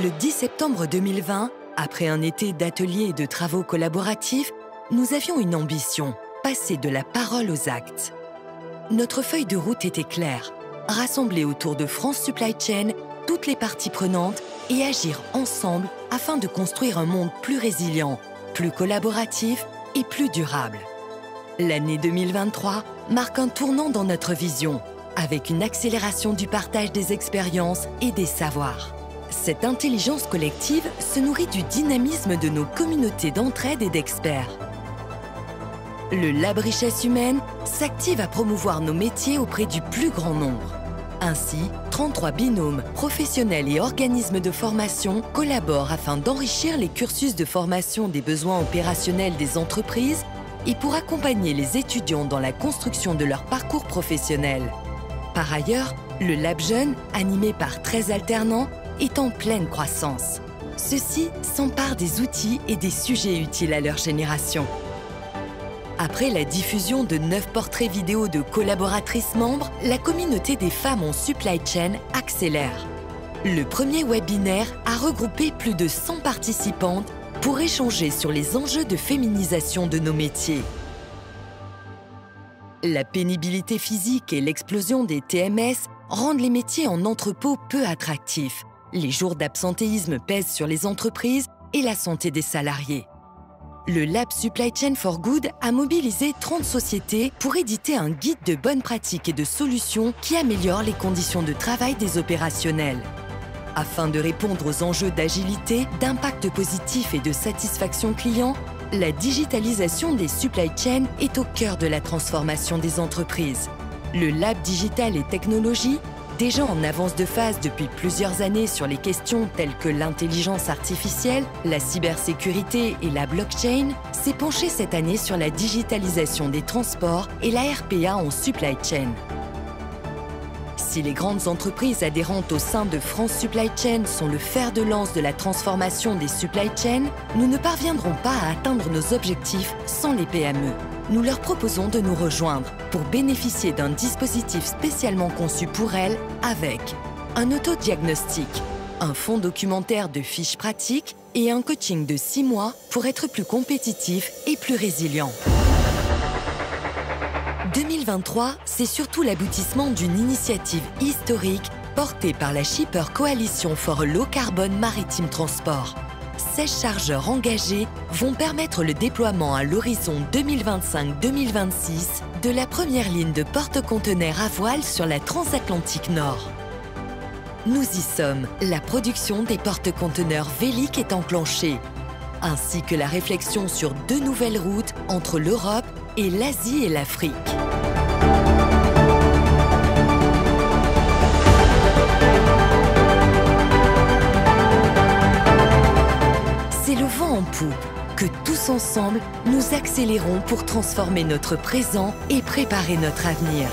Le 10 septembre 2020, après un été d'ateliers et de travaux collaboratifs, nous avions une ambition, passer de la parole aux actes. Notre feuille de route était claire, rassembler autour de France Supply Chain toutes les parties prenantes et agir ensemble afin de construire un monde plus résilient, plus collaboratif et plus durable. L'année 2023 marque un tournant dans notre vision, avec une accélération du partage des expériences et des savoirs. Cette intelligence collective se nourrit du dynamisme de nos communautés d'entraide et d'experts. Le Lab Richesse Humaine s'active à promouvoir nos métiers auprès du plus grand nombre. Ainsi, 33 binômes, professionnels et organismes de formation collaborent afin d'enrichir les cursus de formation des besoins opérationnels des entreprises et pour accompagner les étudiants dans la construction de leur parcours professionnel. Par ailleurs, le Lab Jeune, animé par 13 alternants, est en pleine croissance. Ceux-ci s'emparent des outils et des sujets utiles à leur génération. Après la diffusion de 9 portraits vidéo de collaboratrices membres, la communauté des femmes en supply chain accélère. Le premier webinaire a regroupé plus de 100 participantes pour échanger sur les enjeux de féminisation de nos métiers. La pénibilité physique et l'explosion des TMS rendent les métiers en entrepôt peu attractifs. Les jours d'absentéisme pèsent sur les entreprises et la santé des salariés. Le Lab Supply Chain for Good a mobilisé 30 sociétés pour éditer un guide de bonnes pratiques et de solutions qui améliorent les conditions de travail des opérationnels. Afin de répondre aux enjeux d'agilité, d'impact positif et de satisfaction client, la digitalisation des supply chains est au cœur de la transformation des entreprises. Le Lab Digital et Technologie, déjà en avance de phase depuis plusieurs années sur les questions telles que l'intelligence artificielle, la cybersécurité et la blockchain, s'est penché cette année sur la digitalisation des transports et la RPA en supply chain. Si les grandes entreprises adhérentes au sein de France Supply Chain sont le fer de lance de la transformation des supply chains, nous ne parviendrons pas à atteindre nos objectifs sans les PME. Nous leur proposons de nous rejoindre pour bénéficier d'un dispositif spécialement conçu pour elles avec un autodiagnostic, un fonds documentaire de fiches pratiques et un coaching de 6 mois pour être plus compétitif et plus résilient. 2023, c'est surtout l'aboutissement d'une initiative historique portée par la Shipper Coalition for a Low Carbon Maritime Transport. 16 chargeurs engagés vont permettre le déploiement à l'horizon 2025-2026 de la première ligne de porte-conteneurs à voile sur la transatlantique Nord. Nous y sommes, la production des porte-conteneurs Vélic est enclenchée, ainsi que la réflexion sur 2 nouvelles routes entre l'Europe et l'Asie et l'Afrique. C'est le vent en poupe que tous ensemble, nous accélérons pour transformer notre présent et préparer notre avenir.